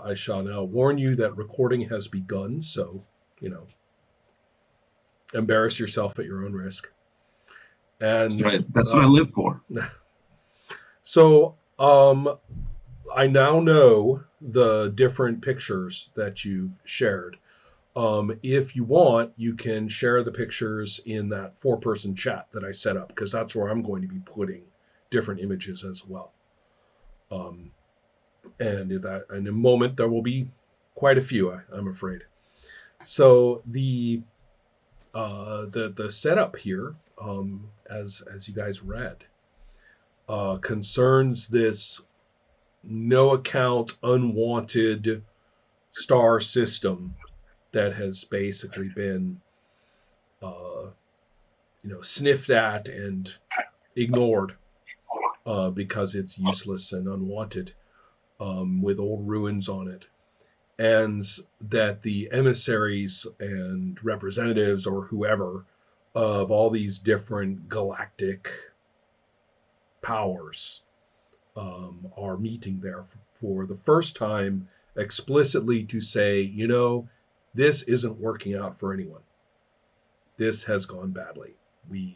I shall now warn you that recording has begun, so, you know, embarrass yourself at your own risk. And That's what I live for. so I now know the different pictures that you've shared. If you want, you can share the pictures in that 4-person chat that I set up, because that's where I'm going to be putting different images as well. And in a moment there will be quite a few, I'm afraid. So the setup here, as you guys read, concerns this no account unwanted star system that has basically been uh, sniffed at and ignored because it's useless and unwanted, with old ruins on it, and that the emissaries and representatives or whoever of all these different galactic powers are meeting there for the first time explicitly to say, this isn't working out for anyone. This has gone badly. We've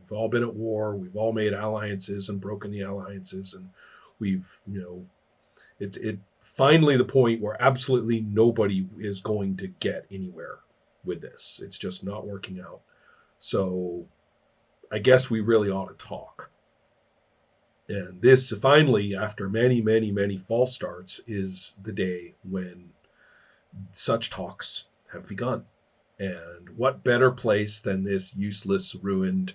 all been at war. We've all made alliances and broken the alliances, and we've, it's finally the point where absolutely nobody is going to get anywhere with this. It's just not working out. So I guess we really ought to talk. And this finally, after many, many, many false starts, is the day when such talks have begun. And what better place than this useless, ruined,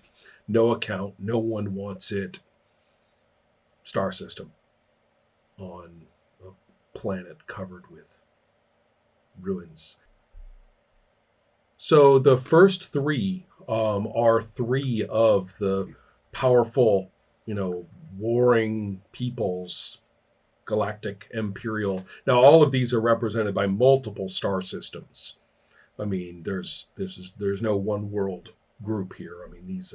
no account, no one wants it star system on a planet covered with ruins. So the first three are three of the powerful, warring peoples, galactic, imperial. Now all of these are represented by multiple star systems. I mean, there's no one world group here. I mean, these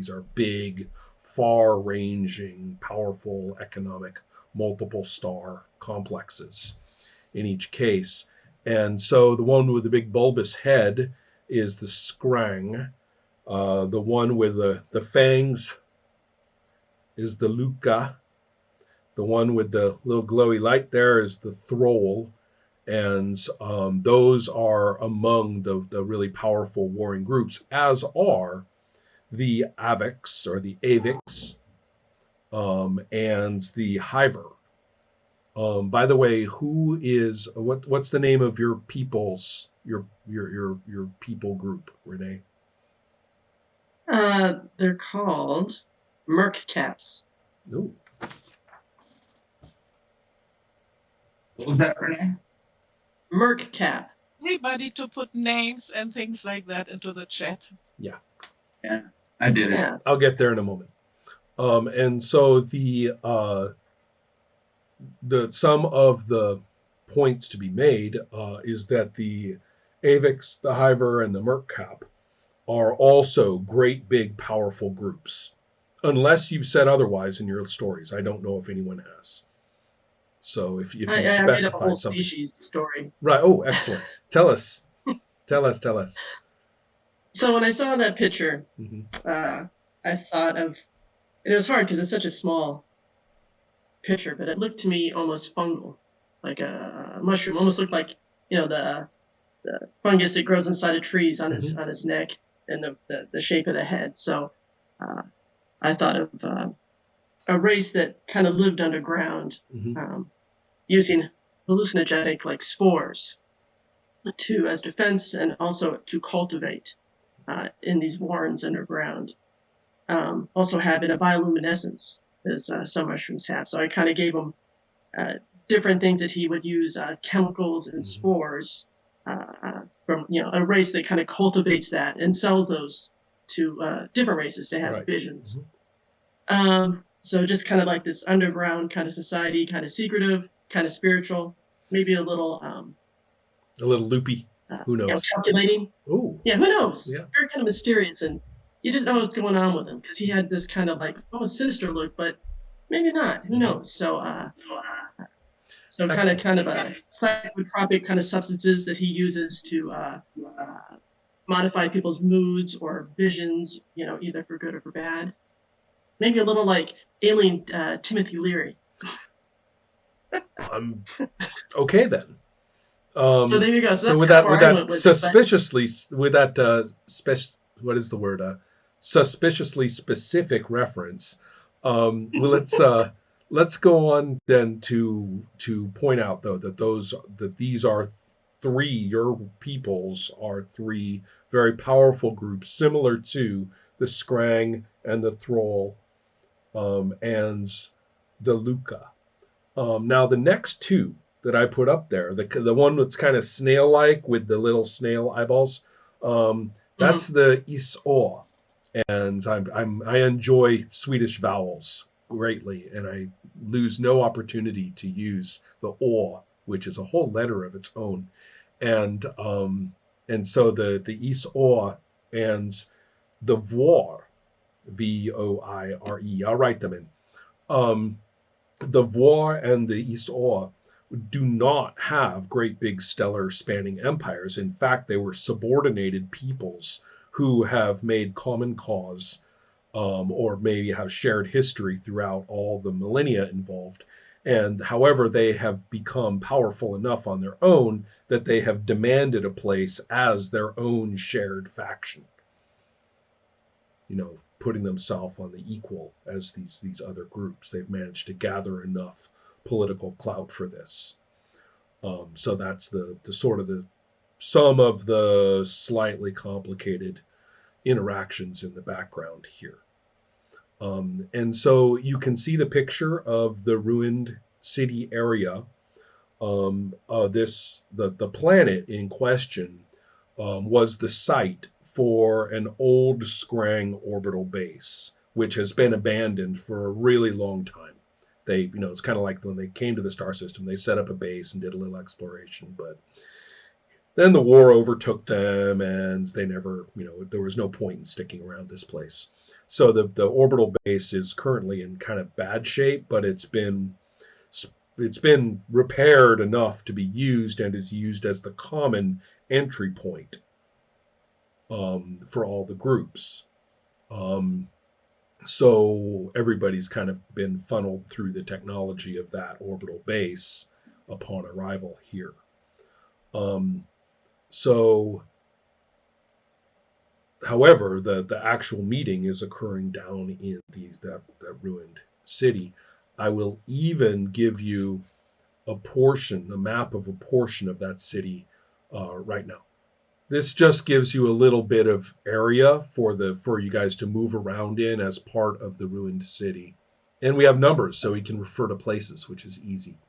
are big, far-ranging, powerful, economic, multiple star complexes in each case. And so the one with the big bulbous head is the Scrang. The one with the fangs is the Luca. The one with the little glowy light there is the Thrall. And those are among the really powerful warring groups, as are the Avix or the Avix, and the Hiver. By the way, what's the name of your people's your people group, Renee? They're called Merc Caps. Ooh. What was that, Renee? Merc Cap. Everybody to put names and things like that into the chat. Yeah, I did it. Yeah. I'll get there in a moment. And so the some of the points to be made is that the Avix, the Hiver, and the Merkcap are also great, big, powerful groups. Unless you've said otherwise in your stories, I don't know if anyone has. So if you I specify made a whole something, species story. right? Oh, excellent. Tell us. Tell us. So when I saw that picture, Mm-hmm. I thought of, and it was hard because it's such a small picture, but it looked to me almost fungal, like a mushroom. Almost looked like the fungus that grows inside of trees on his neck, and the shape of the head. So I thought of a race that kind of lived underground, using hallucinogenic like spores as defense and also to cultivate in these warrens underground. Also having a bioluminescence, as some mushrooms have. So I kind of gave him different things that he would use, chemicals and spores from a race that kind of cultivates that and sells those to different races to have visions. So just kind of like this underground kind of society, kind of secretive, kind of spiritual, maybe a little loopy. Who knows? Calculating. Ooh. Yeah, who knows? Yeah. Very kind of mysterious, and you just know what's going on with him because he had this kind of like almost sinister look, but maybe not. Who knows? So So kind of a psychotropic kind of substances that he uses to modify people's moods or visions, either for good or for bad. Maybe a little like alien Timothy Leary. Okay then. So there you go. So So that's with kind of that, where I went with it. what is the word? Suspiciously specific reference. Let's go on then to point out though that these are three. Your peoples are three very powerful groups, similar to the Scrang and the Thrall, and the Luca. Now the next two that I put up there, the one that's kind of snail-like with the little snail eyeballs, that's the Isor, and I enjoy Swedish vowels greatly, and I lose no opportunity to use the or, which is a whole letter of its own, and so the Isor and the Vor, Voire. I'll write them in. Um, the Vor and the Isor do not have great big stellar spanning empires. In fact, they were subordinated peoples who have made common cause, or maybe have shared history throughout all the millennia involved. And however, they have become powerful enough on their own that they have demanded a place as their own shared faction. Putting themselves on the equal as these other groups. They've managed to gather enough political clout for this. So that's the sort of the some of the slightly complicated interactions in the background here. And so you can see the picture of the ruined city area. The planet in question was the site for an old Scrang orbital base, which has been abandoned for a really long time. It's kind of like when they came to the star system, they set up a base and did a little exploration, but then the war overtook them, and they never, there was no point in sticking around this place. So the orbital base is currently in kind of bad shape, but it's been repaired enough to be used and is used as the common entry point for all the groups. Um, so everybody's kind of been funneled through the technology of that orbital base upon arrival here. Um, so, however, the actual meeting is occurring down in that ruined city. I will even give you a map of a portion of that city right now. This just gives you a little bit of area for you guys to move around in as part of the ruined city. And we have numbers, so we can refer to places, which is easy.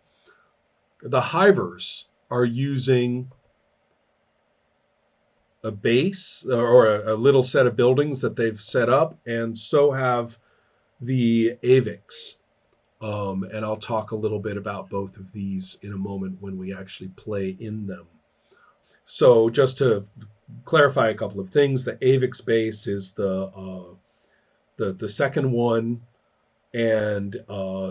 The Hivers are using a base or a little set of buildings that they've set up, and so have the Avics. And I'll talk a little bit about both of these in a moment when we actually play in them. So just to clarify a couple of things, the Avix base is the second one, and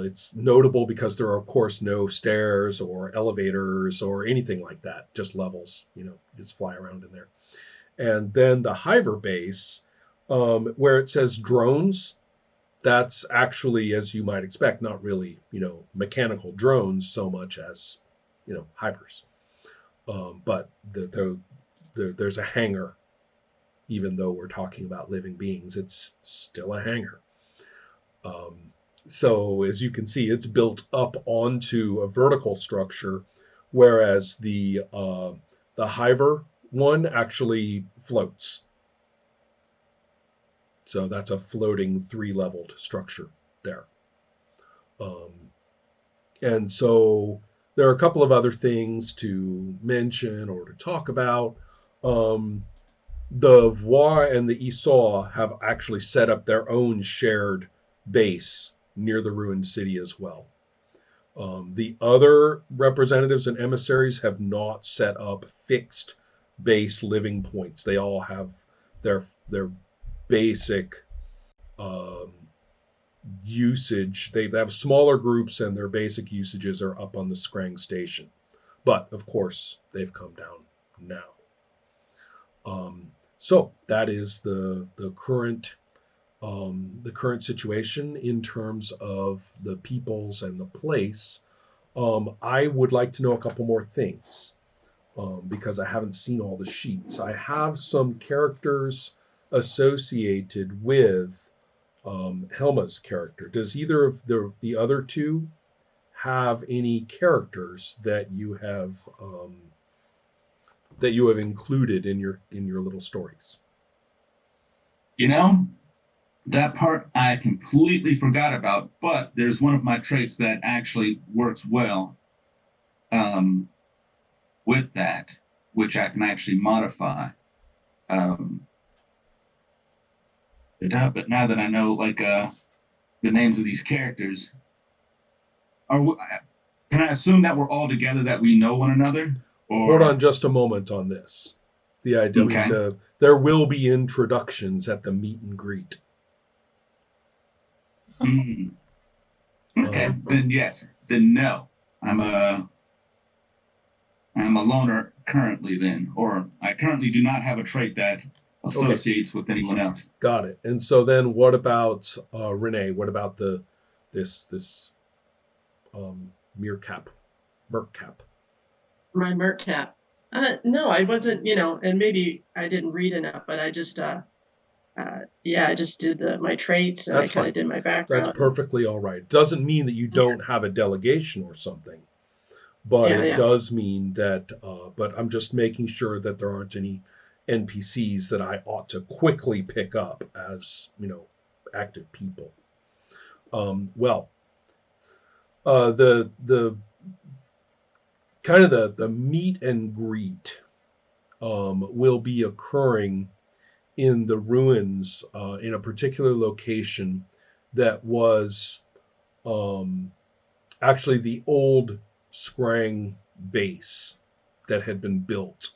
it's notable because there are of course no stairs or elevators or anything like that, just levels. Just fly around in there. And then the Hiver base, where it says drones, that's actually, as you might expect, not really mechanical drones so much as Hivers. But there's a hangar. Even though we're talking about living beings, it's still a hangar. So as you can see, it's built up onto a vertical structure, whereas the Hiver one actually floats. So that's a floating 3-leveled structure there. And so there are a couple of other things to mention or to talk about. The Voir and the Esau have actually set up their own shared base near the ruined city as well. The other representatives and emissaries have not set up fixed base living points. They all have their basic usage. They have smaller groups, and their basic usages are up on the Scrang station. But of course, they've come down now. So that is the current situation in terms of the peoples and the place. I would like to know a couple more things because I haven't seen all the sheets. I have some characters associated with Helma's character. Does either of the other two have any characters that you have included in your little stories? You know, that part I completely forgot about, but there's one of my traits that actually works well um, with that, which I can actually modify. Um, but now that I know the names of these characters, are can I assume that we're all together, that we know one another? Hold on Or just a moment on this. The idea, I mean, okay, there will be introductions at the meet and greet. mm, okay, Um, then yes, then no, I'm a I'm a loner currently then, or I currently do not have a trait that okay, associates with anyone else. got it. And so then, what about Renee? What about this meerkat, mercap? My Merc cap. No, I wasn't, and maybe I didn't read enough, but I just, yeah, I just did my traits and I That's kind fine. of did my That's background. perfectly all right. Doesn't mean that you Okay. don't have a delegation or something, but Yeah, it yeah. does mean that. But I'm just making sure that there aren't any NPCs that I ought to quickly pick up as active people. Well, the kind of the meet and greet will be occurring in the ruins in a particular location that was um, actually the old Scrang base that had been built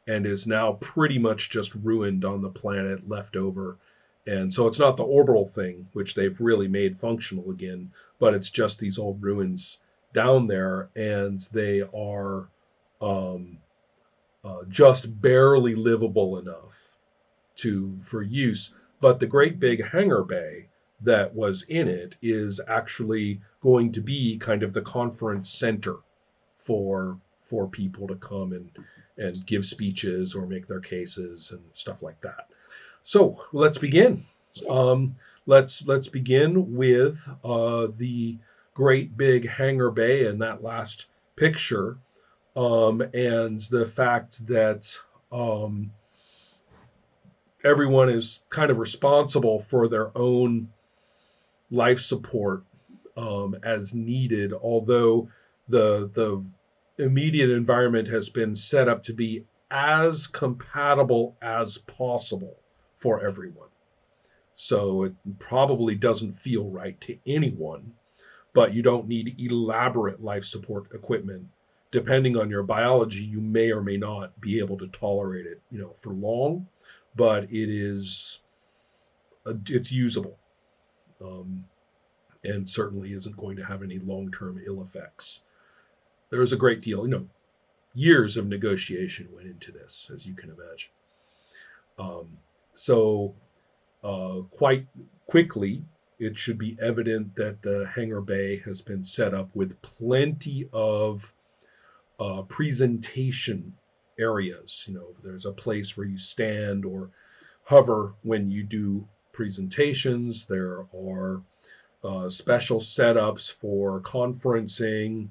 and is now pretty much just ruined on the planet, left over. And so it's not the orbital thing, which they've really made functional again, but it's just these old ruins down there, and they are um, just barely livable enough for use. But the great big hangar bay that was in it is actually going to be kind of the conference center for people to come and give speeches or make their cases and stuff like that. So let's begin. Um, let's begin with the great big hangar bay in that last picture, and the fact that um, everyone is kind of responsible for their own life support as needed, although the immediate environment has been set up to be as compatible as possible for everyone. So it probably doesn't feel right to anyone, but you don't need elaborate life support equipment. Depending on your biology, you may or may not be able to tolerate it, for long, but it's usable, um, and certainly isn't going to have any long-term ill effects. There is a great deal, years of negotiation went into this, as you can imagine. So quite quickly, it should be evident that the hangar bay has been set up with plenty of presentation areas. There's a place where you stand or hover when you do presentations. There are special setups for conferencing.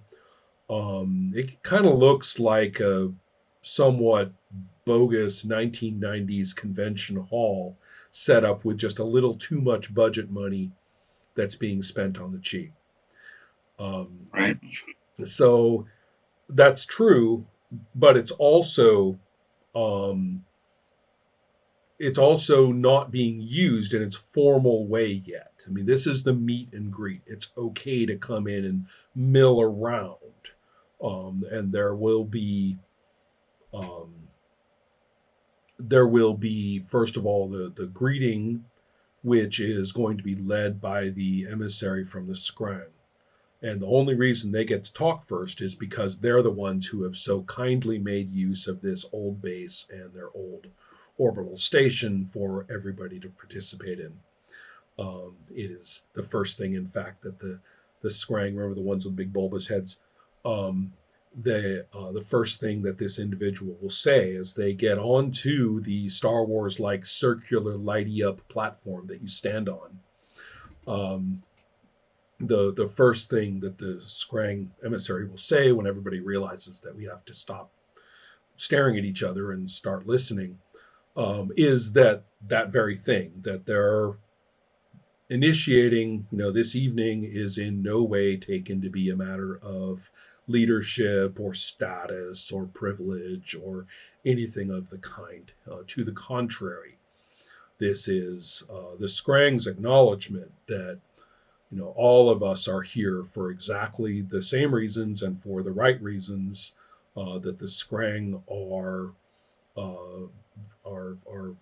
It kind of looks like a somewhat bogus 1990s convention hall set up with just a little too much budget money that's being spent on the cheap. Um, Right? so that's true, but um, it's also not being used in its formal way yet. I mean, this is the meet and greet. It's okay to come in and mill around, and there will be first of all the greeting which is going to be led by the emissary from the Scran. And the only reason they get to talk first is because they're the ones who have so kindly made use of this old base and their old orbital station for everybody to participate in. It is the first thing, in fact, that the Scrang, remember the ones with big bulbous heads, um, the first thing that this individual will say as they get onto the Star Wars like circular lighty up platform that you stand on. Um, the first thing that the Scrang emissary will say when everybody realizes that we have to stop staring at each other and start listening, is that very thing, that they're initiating, this evening is in no way taken to be a matter of leadership or status or privilege or anything of the kind. To the contrary, this is the Scrang's acknowledgement that all of us are here for exactly the same reasons and for the right reasons. That the Scrang uh, are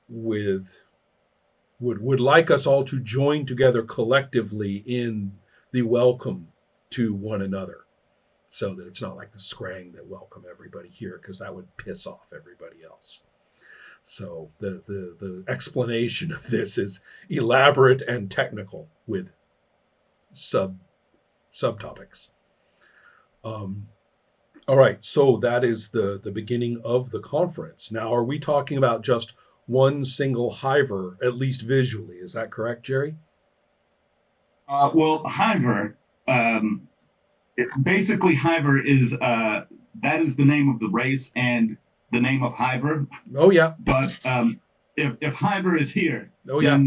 with would like us all to join together collectively in the welcome to one another, so that it's not like the Scrang that welcome everybody here, because that would piss off everybody else. So the explanation of this is elaborate and technical with subtopics. Um, all right, so that is the beginning of the conference. Now, are we talking about just one single hiver, at least visually? Is that correct, Jerry? Well, Hiver, basically Hiver is that is the name of the race and the name of Hiver. Oh yeah. But if Hiver is here, Oh yeah.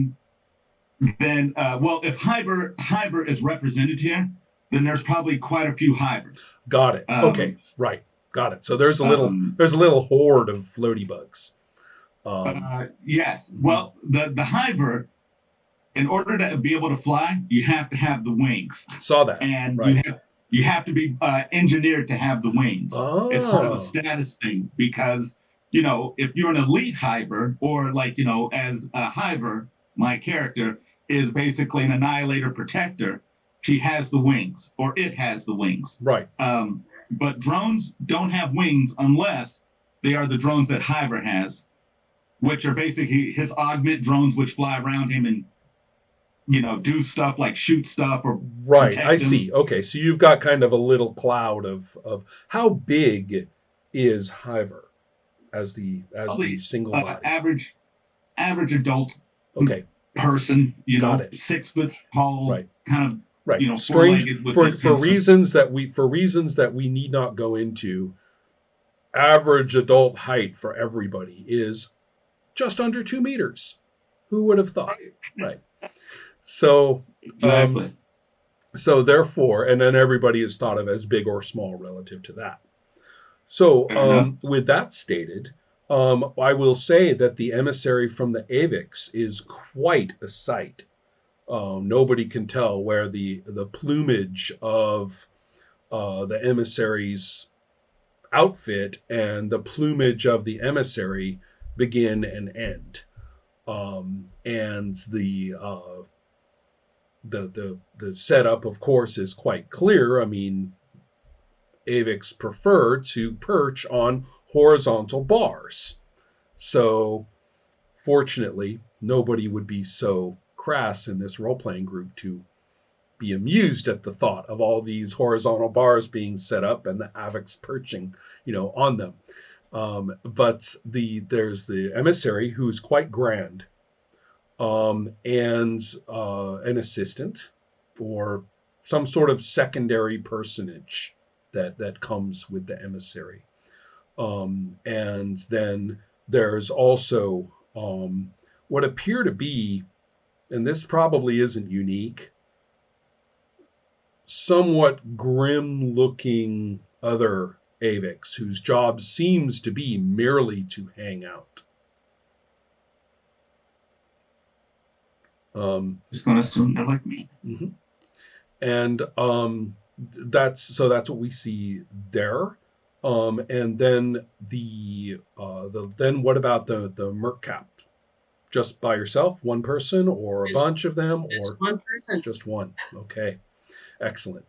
then well, if Hiver is represented here, then there's probably quite a few Hivers. Got it. Okay, right. Got it. So there's a little horde of floaty bugs. Yes. Well, the Hiver, in order to be able to fly, you have to have the wings. Saw that. And right. you have to be engineered to have the wings. Oh. It's sort of a status thing, because if you're an elite Hiver, or like as a Hiver, my character is basically an annihilator protector. She has the wings, or it has the wings. Right. But drones don't have wings unless they are the drones that Hiver has, which are basically his augment drones, which fly around him and do stuff like shoot stuff or right. I see. Okay, so you've got kind of a little cloud of how big is Hiver as the single body? Average adult. Okay. Person, got it. 6 foot tall, right. Kind of right. Strange for reasons that we need not go into. Average adult height for everybody is just under 2 meters. Who would have thought? Right. So, exactly. So therefore, and then everybody is thought of as big or small relative to that. So, with that stated, I will say that the emissary from the Avix is quite a sight. Nobody can tell where the plumage of the emissary's outfit and the plumage of the emissary begin and end. And the setup, of course, is quite clear. I mean, Avix prefer to perch on horizontal bars. So, fortunately, nobody would be so crass in this role-playing group to be amused at the thought of all these horizontal bars being set up and the Avix perching, on them. But there's the emissary, who's quite grand, and an assistant or some sort of secondary personage that comes with the emissary. And then there's also what appear to be, and this probably isn't unique, somewhat grim-looking other Avix whose job seems to be merely to hang out. Just going to assume they're like me. Mm-hmm. And that's what we see there. And then then what about the Merc Cap just by yourself, one person, or a Just bunch of them, just or one person. just one? Okay, excellent.